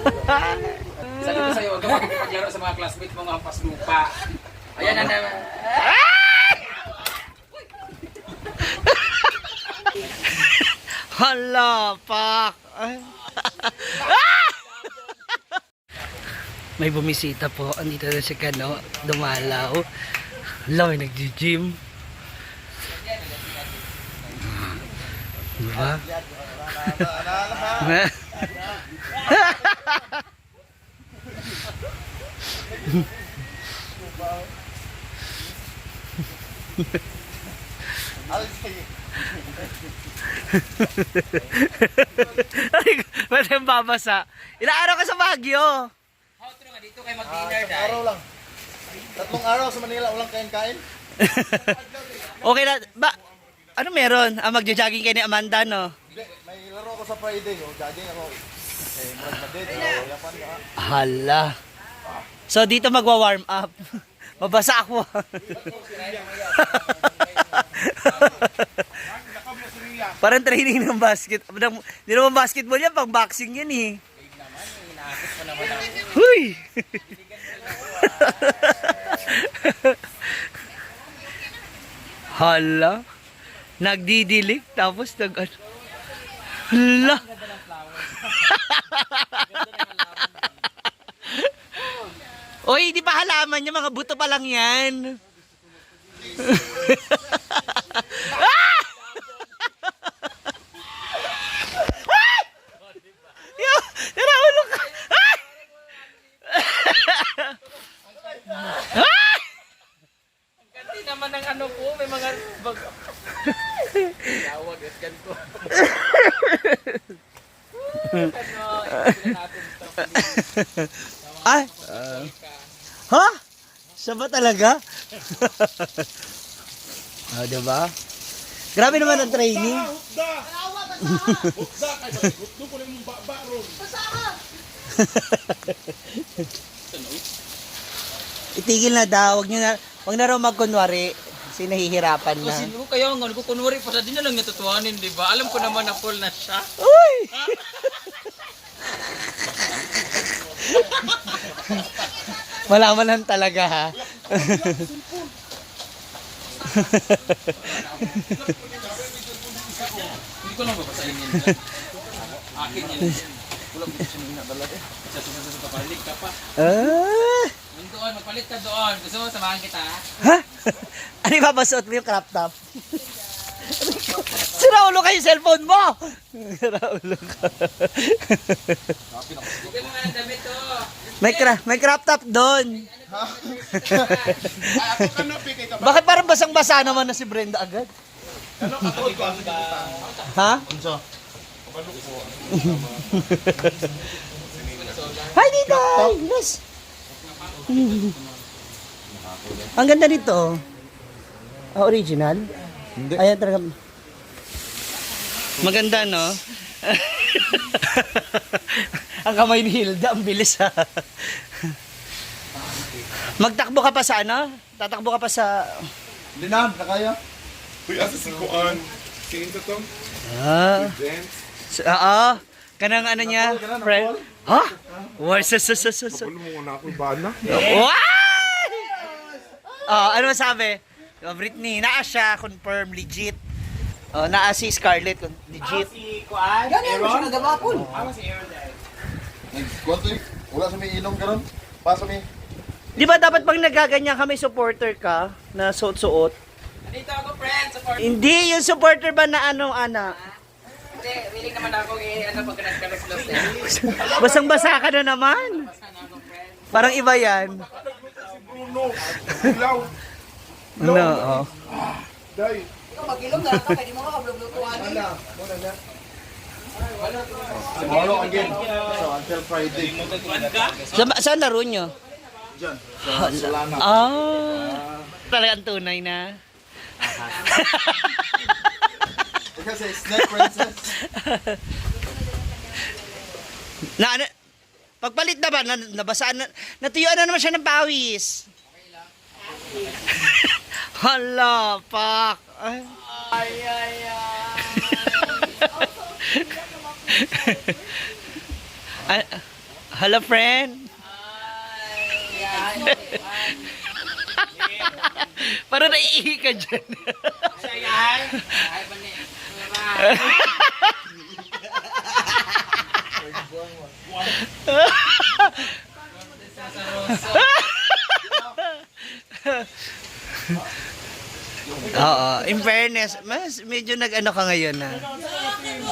Sabi ko sa'yo, huwag ka makipaglaro sa mga classmates mo nga hampas lupa. Ayan na naman. Hala, pak! May bumisita po. Andito na si Kano. Dumalaw. Hala, may nag-gym. Diba? Ba't yung babasa? Ilang araw ka sa Baguio? Outro nga dito kayo mag-dinner dahil. Araw lang. 3 araw sa Manila, walang kain-kain. Okay na. Ano meron? Magja-jogging kayo ni Amanda, no? Hindi, may laro ako sa Friday. O, jogging ako. Eh, murag madid. Yapan ka. Hala. So, dito magwa-warm up. Mabasa ako. Parang training ng basket. Hindi naman basketball yan, pang boxing yan eh. Huy! Hala. Nagdidilig tapos hala. Oy, di pa halaman niya, mga buto pa lang yan. Naraulo ka. Ganti naman ang ano ko, may mga bag. Tawag at ganito. Ay! Ha? Siya ba talaga? Diba? Grabe naman ang training. Itigil na daw, wag na raw magkunwari. Kasi nahihirapan na. Kasi kaya nga, kunwari pa sa din na lang natutuhanin, di ba? Alam ko naman na full na siya. Uy! Malamanan talaga ha. Hindi ko lang babasahin yan. Akin yan. Kulang dito siya nung inabalag eh. Sa papalig ka pa. Doon, magpalit ka doon. Gusto mo, samahan kita ha? Ha? Ano yung babasuot mo yung crop top? Sira ulo ka yung cellphone mo! Sira ulo ka. Bukil mo nga ang damit to. May crop top doon. Ako ka na, pikay ka ba? Bakit parang basang-basa naman na si Brenda agad? Ano, ako ka? Ha? Unso? Hi dito! Yes! Ang ganda nito. Original? Hindi. Ayan talaga. Maganda, no? Ang kamay ni Hilda, ang bilis ha. Magtakbo ka pa sa ano? Tatakbo ka pa sa... Hindi na, nakaya. Uy, asa si Kuan? Kinto to? Ah. Dance? Kanang ano niya? Friend? Ha? Kapalo mo na ako bana. What? Ano masabi? Britney, naa siya, confirm, legit. Naa si Scarlett, legit. Nagkuhan to eh. Wala sa may ilong ka ron. Paso may. Di ba dapat pag nagaganyan ka, may supporter ka na suot-suot? Nandito ako, friend. Support. Hindi, yung supporter ba na ano, ana? Hindi, willing naman ako pag nagkalas-las eh. Basang-basa ka na naman. Parang iba yan. Bruno! Ilaw! No, oh. Day! Mag-ilong na ako, pwede mo makablog-lutuan. Tomorrow again. So, until Friday. Saan laro nyo? Diyan. Sa Solana. Talagang tunay na. Kasi Snack Princess. Ano, pagpalit na ba? Nabasaan na, natuyuan na naman siya ng pawis. Hala, pak. Hello, friend. Parang naiihi ka dyan. Oo, in fairness, mas medyo nag-ano ka ngayon na.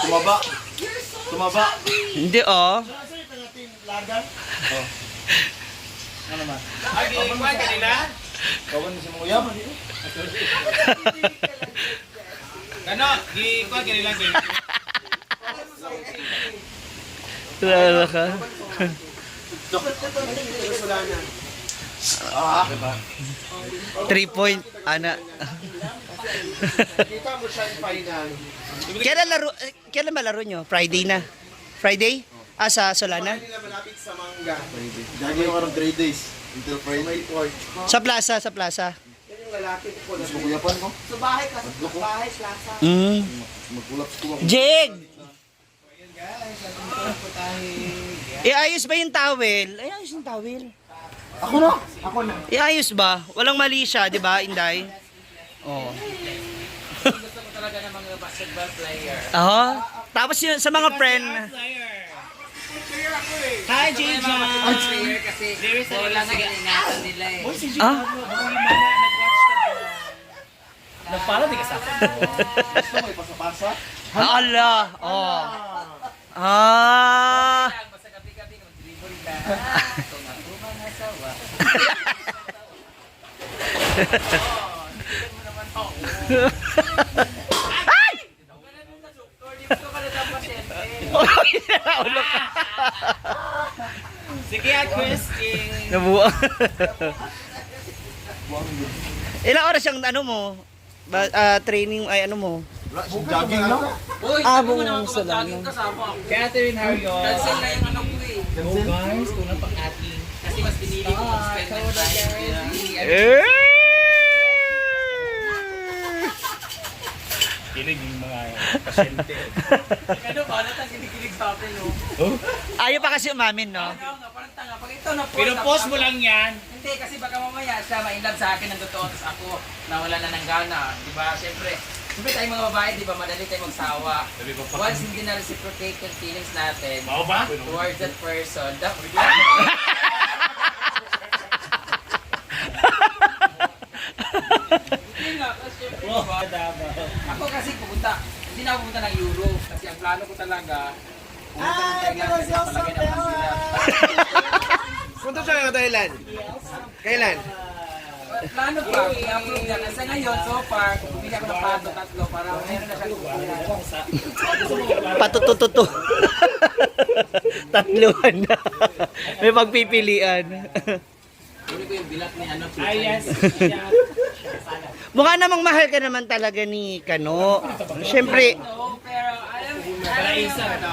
Tumaba. Tumaba. Hindi oh. Kawan si Muyam. Ano? Gikuha kanila ganyan. Tulala ka. 3 point, ana. Kita mo siya final. Kailan malaro nyo? Friday na? Friday? Ah, sa Solana? Nila malapit sa Mangga. Gagi yung arang 3 days. Until Friday. Sa plaza, sa plaza. Yan yung lalaki ko. Mas maguyapan ko. Sa bahay ka, sa bahay, plaza. Magkulaps ko. Jig! Iayos ba yung towel? Iayos yung towel. Ako na. Ako na. Iayos ba? Walang mali siya, di ba, Inday? Oo. Gusto ko talaga ng mga basketball player. Tapos yun, sa mga friend. Hi, JJ! Player kasi wala nga ingatan nila eh. Ah? Nagpala di ka sa akin. Gusto mo ipasa-pasa? Ala! Oh. Ah! Basta gabi-gabi nung delivery ka. Tumatuma na sawa. Sige, Christine. Nabuang. Ilang oras yung ano mo? Training ay ano mo? Jogging lang. Uy, Ah, sabi mo buong naman Solana. kapag kasama ako. Catherine, how are you? Cancel na yung ano ko eh. Oh guys, kung na pang-ating. Kasi mas pinili ko mag-spend ng time. Kilig yung mga pasyente. Ano ba? Natang kinikilig sa akin, no? Ayaw pa kasi umamin, no? Ano nga, parang tanga. Pag ito na-post. Pero post mo lang yan. Hindi, kasi baka mamaya siya ma-inlove sa akin ng totoo. Tapos ako, nawala na ng gana. Di ba? Siyempre tayong mga babae, di ba? Madali tayo magsawa. Once hindi na reciprocate yung feelings natin Mao ba? towards that person, dapat Hindi nga, kasi syempre, diba? Ako kasi hindi na ako pupunta ng Europe. Kasi ang plano ko talaga, pumunta ng Thailand kasi palagay naman sila. Punta siya ng Thailand. Kailan? Plano pa, i-upload na. Kasi ngayon, so far, kung bumili ako ng pato, 3, para meron na siyang kukunan. Patutututu. Tatluhan na. May pagpipilian. Kunin ko yung bilat ni ano. Yes. Mukha namang mahal ka naman talaga ni Kano. Siyempre, No, pero alam yung ano,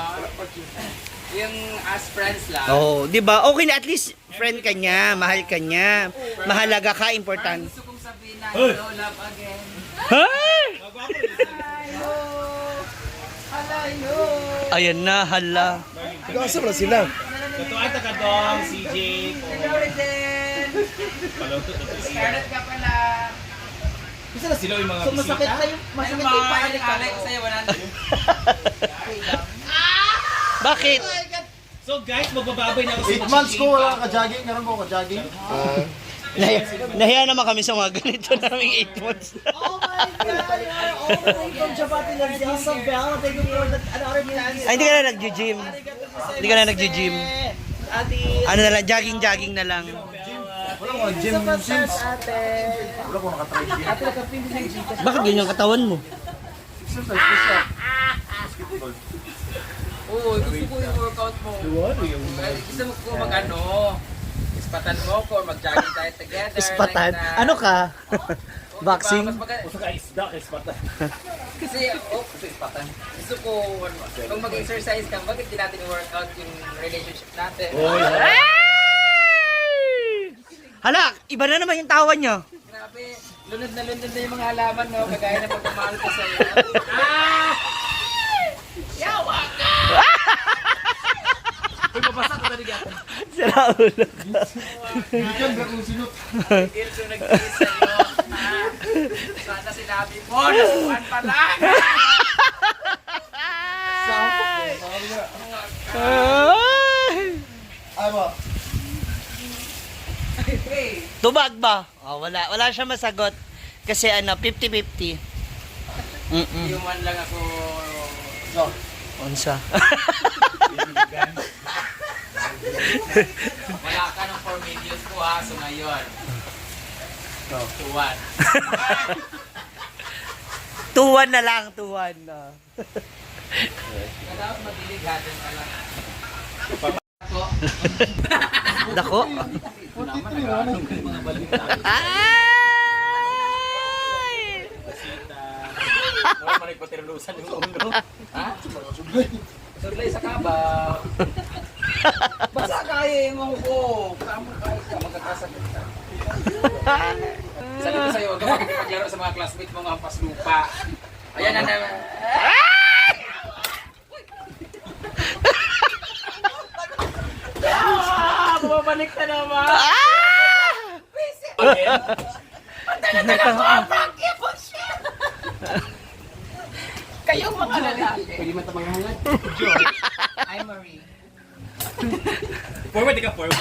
yung as friends lang. oh, 'di ba? Okay na, at least friend ka niya, mahal ka niya. Mahalaga ka, Parang important. gusto kong sabihin na hello, love again. Hey! Ayan na, hala. Ikaw ba sila? Totoo at tagadong, CJ. Hello, Reden! Paluto na siya. Scarlett ka pala. Kasi na sila yung mga So masakit bisita. na yung, Ano masakit ba? yung paalit ka. Alay ko sa'yo, 100. Bakit? So guys, magbababay na ako 8 months ko wala ka-jogging. Meron ko ka-jogging. Nahiya naman kami sa mga ganito naming 8 months. Oh my God! All the way from Jabati lang siya sa Bell. Thank you for that another chance. Ay, hindi ka na nag-gym. Hindi ka na nag-gym. Ate, Ano na lang, jogging na lang. Wala ko gym since. ate. Wala ko nakatry gym. Ate, nakapindi ng Gcash. Bakit ganyan ang katawan mo? Exercise ko siya. Basketball. Oo, gusto ko yung workout mo. Gusto mo ko mag-ano, ispatan mo ko, mag-jogging tayo together. Ispatan? like na. Ano ka? Boxing? Mas maga- Gusto ka isda, ispatan. kasi ispatan. Gusto ko, kung mag-exercise ka, bakit di natin i-workout yung relationship natin? Hala, iba na naman yung tawa niyo. Grabe, lunod na yung mga halaman mo, kagaya na pagmamahal ko sa'yo. Uy, Mabasa ko tadi gata. Sira ulo. Bigyan na kung sinot. Ilso nag-iis sa'yo. Sana sinabi mo, nasuhan pa lang. Ay ba? Tubag ba? Oh, wala siya masagot. Kasi 50-50. Human lang ako. Unsa? Wala ka ng 4 million ko ha. So ngayon. Tuwan. 2-1 na lang, 2-1. Dapat madilig hadin ka lang. Ako. Dako? Wala man nag-aanong mga balita. Ay! Wala man nagpatirlusan yung ulo. Ha? Suglay sa kabaw. Basta kaya yung ko. Tama kaya ka. Magkakasakit ka. Sabi ko sa'yo, huwag ka makikipaglaro sa mga classmate mo ng hampas lupa. Ayan na naman. Bumabalik na naman. Kayong mga lalaki. Pwede man tamang hangad. I'm Marie. Forward ka, forward.